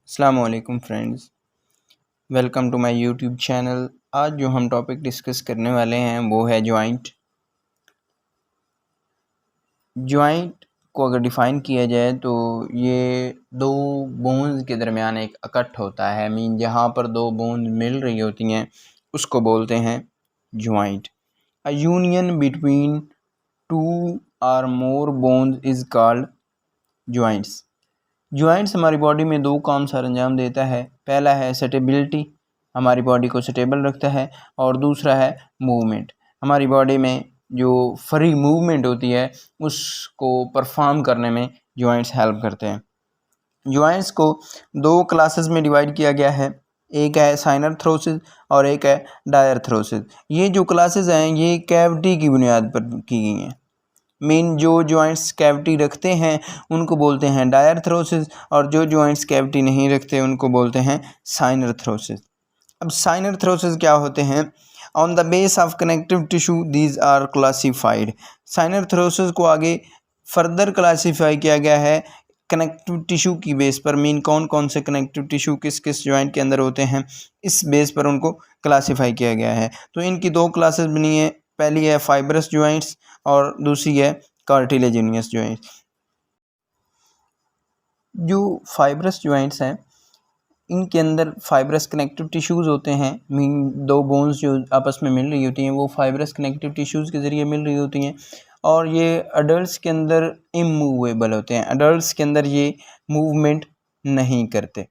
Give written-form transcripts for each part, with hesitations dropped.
अस्सलाम वालेकुम friends, welcome to my YouTube channel. आज जो हम टॉपिक डिस्कस करने वाले हैं वो है जॉइंट। जॉइंट को अगर डिफ़ाइन किया जाए तो ये दो बोन्स के दरमियान एक इकट्ठ होता है। जहाँ पर दो बोन्स मिल रही होती हैं उसको बोलते हैं joint. A union between two और more bones is called joints. Joints हमारी बॉडी में दो काम सर अंजाम देता है। पहला है स्टेबिलिटी, हमारी बॉडी को स्टेबल रखता है, और दूसरा है मूवमेंट। हमारी बॉडी में जो फ्री मूवमेंट होती है उसको परफॉर्म करने में जॉइंट्स हेल्प करते हैं। जॉइंट्स को दो क्लासेस में डिवाइड किया गया है, एक है साइनरथ्रोसिस और एक है डायरथ्रोसिस। ये जो क्लासेस हैं ये कैविटी की बुनियाद पर की गई हैं। मेन जो जॉइंट्स कैविटी रखते हैं उनको बोलते हैं डायरथ्रोसिस, और जो जॉइंट्स कैविटी नहीं रखते उनको बोलते हैं साइनरथ्रोसिस। अब साइनरथ्रोसिस क्या होते हैं? On the base of connective tissue these are classified. Synarthrosis को आगे फर्दर क्लासीफाई किया गया है कनेक्टिव टिश्यू की बेस पर। कौन कौन से कनेक्टिव टिश्यू किस किस जॉइंट के अंदर होते हैं, इस बेस पर उनको क्लासीफाई किया गया है। तो इनकी दो क्लासेस बनी है, पहली है फाइब्रस जॉइंट्स और दूसरी है कार्टिलेजिनियस जॉइंट्स। जो फाइब्रस जॉइंट्स हैं इनके अंदर फाइब्रस कनेक्टिव टिश्यूज़ होते हैं। दो बोन्स जो आपस में मिल रही होती हैं वो फाइब्रस कनेक्टिव टिश्यूज़ के ज़रिए मिल रही होती हैं, और ये अडल्ट्स के अंदर इमूवेबल होते हैं। अडल्ट्स के अंदर ये मूवमेंट नहीं करते।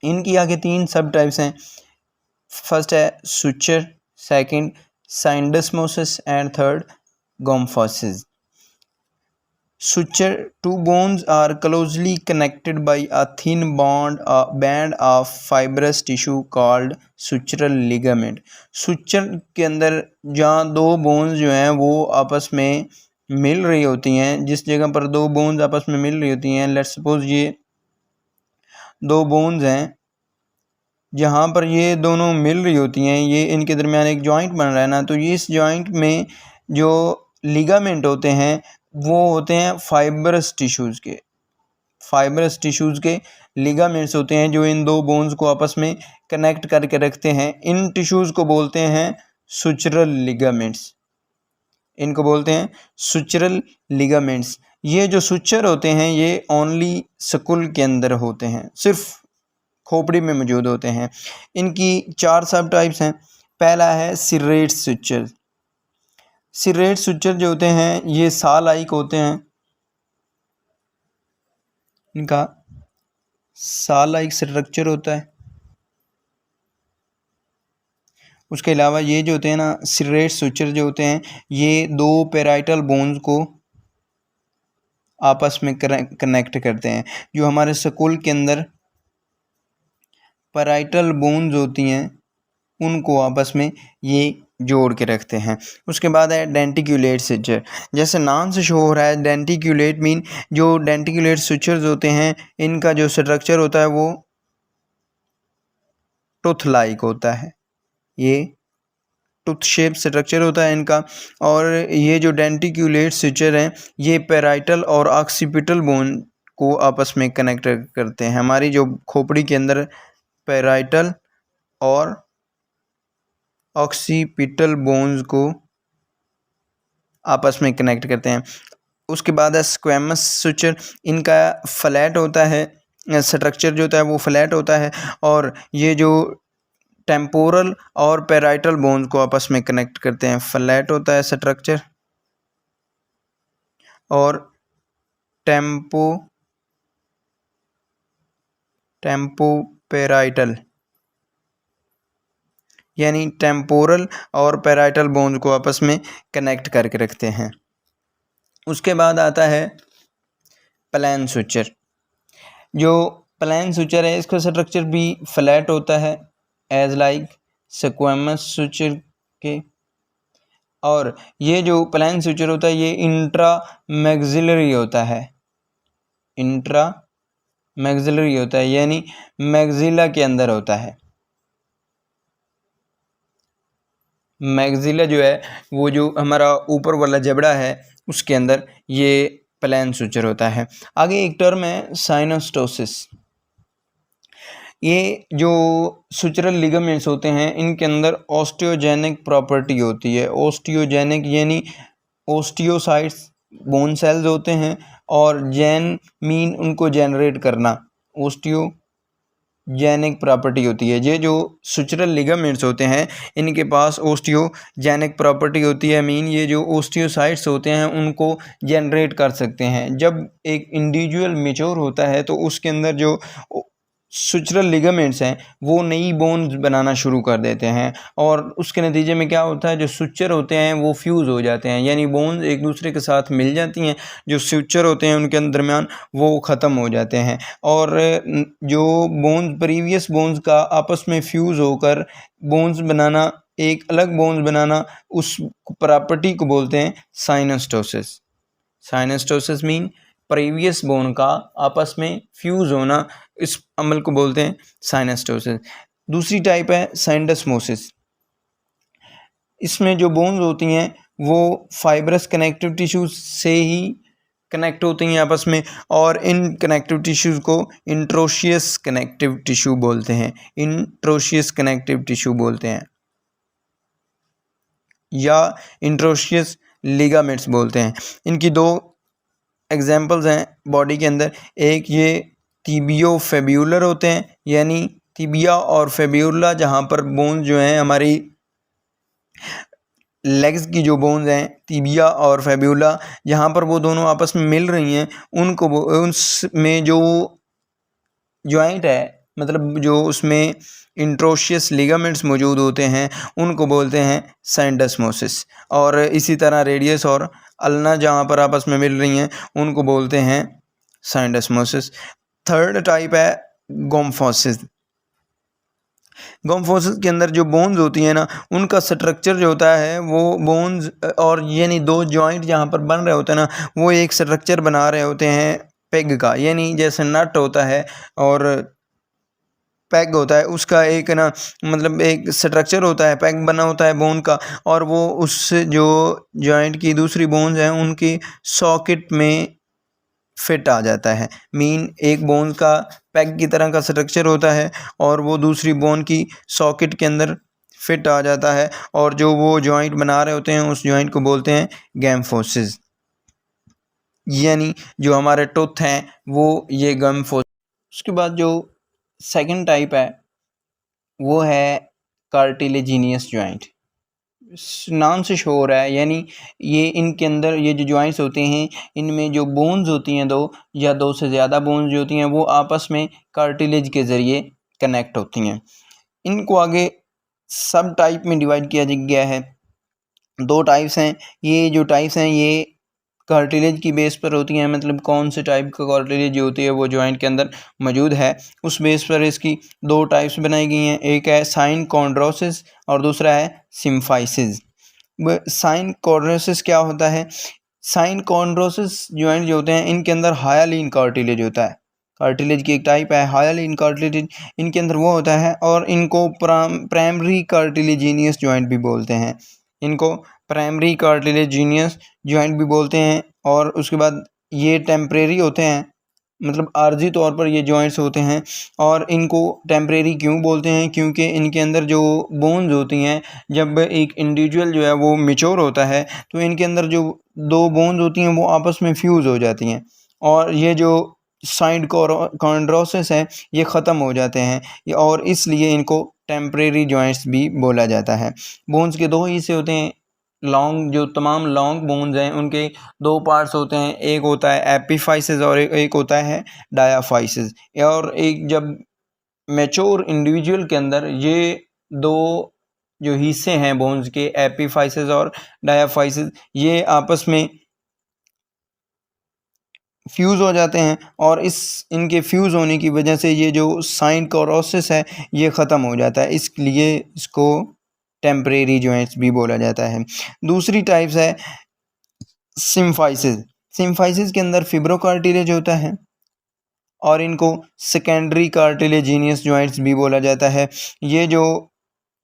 इनकी आगे तीन सब टाइप्स हैं। फर्स्ट है suture, second syndesmosis and third gomphosis. Suture, two bones are closely connected by a thin band of fibrous tissue called sutural ligament. suture के अंदर जहाँ दो बोन्स जो हैं वो आपस में मिल रही होती हैं, जिस जगह पर दो बोन्स आपस में मिल रही होती हैं, लेट्स सपोज ये दो बोन्स हैं, जहाँ पर ये दोनों मिल रही होती हैं, ये इनके दरमियान एक जॉइंट बन रहा है ना, तो ये इस जॉइंट में जो लिगामेंट होते हैं वो होते हैं फाइब्रस टिश्यूज़ के लिगामेंट्स होते हैं जो इन दो बोन्स को आपस में कनेक्ट करके रखते हैं। इन टिश्यूज़ को बोलते हैं सुचरल लिगामेंट्स। इनको बोलते हैं सुचरल लिगामेंट्स। ये जो सुचर होते हैं ये ओनली स्कुल के अंदर होते हैं, सिर्फ खोपड़ी में मौजूद होते हैं। इनकी चार सब टाइप्स हैं। पहला है सिरेट सुचर। सिरेट सुचर जो होते हैं ये सा लाइक होते हैं, इनका सा लाइक स्ट्रक्चर होता है। उसके अलावा ये जो होते हैं ना सिरेट सुचर जो होते हैं ये दो पेराइटल बोन्स को आपस में कनेक्ट करते हैं। जो हमारे स्कुल के अंदर पेराइटल बोन्स होती हैं उनको आपस में ये जोड़ के रखते हैं। उसके बाद है डेंटिकुलेट सुचर। जैसे नाम से शो हो रहा है, डेंटिकुलेट जो डेंटिकुलेट सुचर्स होते हैं इनका जो स्ट्रक्चर होता है वो टूथ लाइक होता है, ये टूथ शेप स्ट्रक्चर होता है इनका। और ये जो डेंटिकुलेट सुचर हैं ये पेराइटल और ऑक्सीपिटल बोन को आपस में कनेक्ट करते हैं। हमारी जो खोपड़ी के अंदर पेराइटल और ऑक्सीपिटल बोन्स को आपस में कनेक्ट करते हैं। उसके बाद है स्क्वैमस सुचर। इनका फ्लैट होता है, स्ट्रक्चर जो होता है वो फ्लैट होता है, और ये जो टेम्पोरल और पेराइटल बोन्स को आपस में कनेक्ट करते हैं। फ्लैट होता है स्ट्रक्चर, और टेम्पोपेराइटल यानी टेम्पोरल और पेराइटल बोन्स को आपस में कनेक्ट करके रखते हैं। उसके बाद आता है प्लेन सुचर। जो प्लेन सुचर है इसका स्ट्रक्चर भी फ्लैट होता है एज लाइक स्क्वैमस सुचर के, और ये जो प्लेन सुचर होता है ये इंट्रा मैक्सिलरी होता है। इंट्रा मैक्सिलरी होता है यानी मैक्सिला के अंदर होता है। मैक्सिला जो है वो जो हमारा ऊपर वाला जबड़ा है उसके अंदर ये प्लेन सुचर होता है। आगे एक टर्म है साइनोस्टोसिस। ये जो सुचरल लिगामेंट्स होते हैं इनके अंदर ऑस्टियोजेनिक प्रॉपर्टी होती है। ऑस्टियोजेनिक यानी ओस्टियोसाइट्स बोन सेल्स होते हैं, और जेन मीन उनको जनरेट करना, ओस्टियोजेनिक प्रॉपर्टी होती है। ये जो सुचरल लिगामेंट्स होते हैं इनके पास ओस्टियोजेनिक प्रॉपर्टी होती है, मीन ये जो ओस्टियोसाइट्स होते हैं उनको जनरेट कर सकते हैं। जब एक इंडिविजुअल मेच्योर होता है तो उसके अंदर जो सुचरल लिगामेंट्स हैं वो नई बोन्स बनाना शुरू कर देते हैं, और उसके नतीजे में क्या होता है, जो सुचर होते हैं वो फ्यूज़ हो जाते हैं, यानी बोन्स एक दूसरे के साथ मिल जाती हैं। जो सुचर होते हैं उनके दरमियान वो ख़त्म हो जाते हैं, और जो बोन्स प्रीवियस बोन्स का आपस में फ्यूज़ होकर बोन्स बनाना, एक अलग बोन्स बनाना, उस प्रॉपर्टी को बोलते हैं साइनोस्टोसिस। साइनोस्टोसिस मीन प्रीवियस बोन का आपस में फ्यूज होना, इस अमल को बोलते हैं साइनोस्टोसिस। दूसरी टाइप है साइंडस्मोसिस। इसमें जो बोन्स होती हैं वो फाइब्रस कनेक्टिव टिश्यूज से ही कनेक्ट होती हैं आपस में, और इन कनेक्टिव टिश्यूज को इंट्रोशियस कनेक्टिव टिश्यू बोलते हैं, इंट्रोशियस कनेक्टिव टिश्यू बोलते हैं, या इंट्रोशियस लिगामेंट्स बोलते हैं। इनकी दो एग्जाम्पल्स हैं बॉडी के अंदर। एक ये टिबियो फेब्यूलर होते हैं, यानी टिबिया और फेब्यूला, जहाँ पर बोन्स जो हैं हमारी लेग्स की जो बोन्स हैं टिबिया और फेब्यूला, जहाँ पर वो दोनों आपस में मिल रही हैं, उनको उसमें जो जॉइंट है, मतलब जो उसमें इंट्रोशियस लिगामेंट्स मौजूद होते हैं, उनको बोलते हैं साइंडस्मोसिस। और इसी तरह रेडियस और अल्ना जहाँ पर आपस में मिल रही हैं उनको बोलते हैं साइंडस्मोसिस। थर्ड टाइप है गोम्फोसिस। गोम्फोसिस के अंदर जो बोन्स होती हैं ना, उनका स्ट्रक्चर जो होता है वो बोन्स और यानी दो जॉइंट जहाँ पर बन रहे होते हैं ना, वो एक स्ट्रक्चर बना रहे होते हैं पेग का, यानी जैसे नट होता है और पैग होता है, उसका एक ना मतलब एक स्ट्रक्चर होता है, पैग बना होता है बोन का, और वो उस जो जॉइंट की दूसरी बोन्स हैं उनकी सॉकेट में फिट आ जाता है। मीन एक बोन का पैग की तरह का स्ट्रक्चर होता है और वो दूसरी बोन की सॉकेट के अंदर फिट आ जाता है, और जो वो जॉइंट बना रहे होते हैं उस जॉइंट को बोलते हैं गैम्फोसिस। यानी जो हमारे टूथ हैं वो ये गैम्फोसिस। उसके बाद जो सेकंड टाइप है वो है कार्टिलेजिनियस जॉइंट। नाम से शो हो रहा है, यानी ये इनके अंदर ये जो जॉइंट्स होते हैं इनमें जो बोन्स होती हैं, दो या दो से ज़्यादा बोन्स जो होती हैं वो आपस में कार्टिलेज के ज़रिए कनेक्ट होती हैं। इनको आगे सब टाइप में डिवाइड किया गया है। दो टाइप्स हैं। ये जो टाइप्स हैं ये कार्टिलेज की बेस पर होती हैं, मतलब कौन से टाइप का कार्टिलेज जो होती है वो जॉइंट के अंदर मौजूद है, उस बेस पर इसकी दो टाइप्स बनाई गई हैं। एक है साइन कॉन्ड्रोसिस और दूसरा है सिम्फाइसिस। साइन कॉन्ड्रोसिस क्या होता है? साइन कॉन्ड्रोसिस जॉइंट जो होते हैं इनके अंदर हायालिन कार्टिलेज होता है। कार्टिलेज की एक टाइप है हायालिन कार्टिलेज, इनके अंदर वो होता है, और इनको प्राइमरी कार्टिलेजिनियस जॉइंट भी बोलते हैं। इनको प्राइमरी कार्टिलेजिनियस जॉइंट भी बोलते हैं। और उसके बाद ये टेम्परेरी होते हैं, मतलब आर्जी तौर पर ये जॉइंट्स होते हैं। और इनको टेम्परेरी क्यों बोलते हैं? क्योंकि इनके अंदर जो बोन्स होती हैं, जब एक इंडिविजुअल जो है वो मैच्योर होता है तो इनके अंदर जो दो बोन्स होती हैं वो आपस में फ्यूज़ हो जाती हैं, और ये जो साइन कॉन्ड्रोसिस है ये ख़त्म हो जाते हैं, और इसलिए इनको टेम्परेरी जॉइंट्स भी बोला जाता है। बोन्स के दो हिस्से होते हैं। लॉन्ग जो तमाम लॉन्ग बोन्स हैं उनके दो पार्ट्स होते हैं, एक होता है एपिफाइसिस और एक होता है डायाफाइसिस। और एक जब मैच्योर इंडिविजुअल के अंदर ये दो जो हिस्से हैं बोन्स के, एपिफाइसिस और डायाफाइसिस, ये आपस में फ्यूज़ हो जाते हैं, और इस इनके फ्यूज़ होने की वजह से ये जो साइन कॉरोसिस है ये ख़त्म हो जाता है, इसलिए इसको टेम्परेरी जॉइंट्स भी बोला जाता है। दूसरी टाइप्स है सिम्फाइसिस। सिम्फाइसिस के अंदर फिब्रोकार्टिलेज होता है, और इनको सेकेंडरी कार्टिलेजिनियस जॉइंट्स भी बोला जाता है। ये जो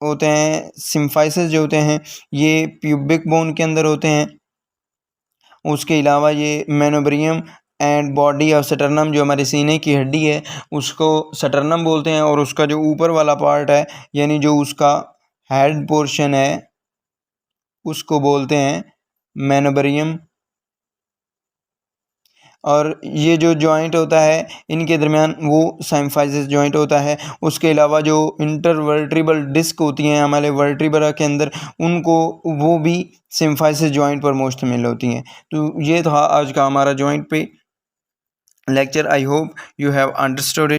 होते हैं सिम्फाइसिस जो होते हैं ये प्यूबिक बोन के अंदर होते हैं। उसके अलावा ये मेनोब्रियम एंड बॉडी ऑफ स्टर्नम, जो हमारे सीने की हड्डी है उसको स्टर्नम बोलते हैं, और उसका जो ऊपर वाला पार्ट है यानी जो उसका हेड पोर्शन है उसको बोलते हैं मेनोबरियम। और ये जो जॉइंट होता है इनके दरमियान वो सिम्फाइसिस जॉइंट होता है। उसके अलावा जो इंटरवर्टिब्रल डिस्क होती हैं हमारे वर्टिब्रा के अंदर, उनको वो भी सिम्फाइसिस जॉइंट पर मुश्तमिल होती हैं। तो ये था आज का हमारा जॉइंट पे lecture. I hope you have understood it.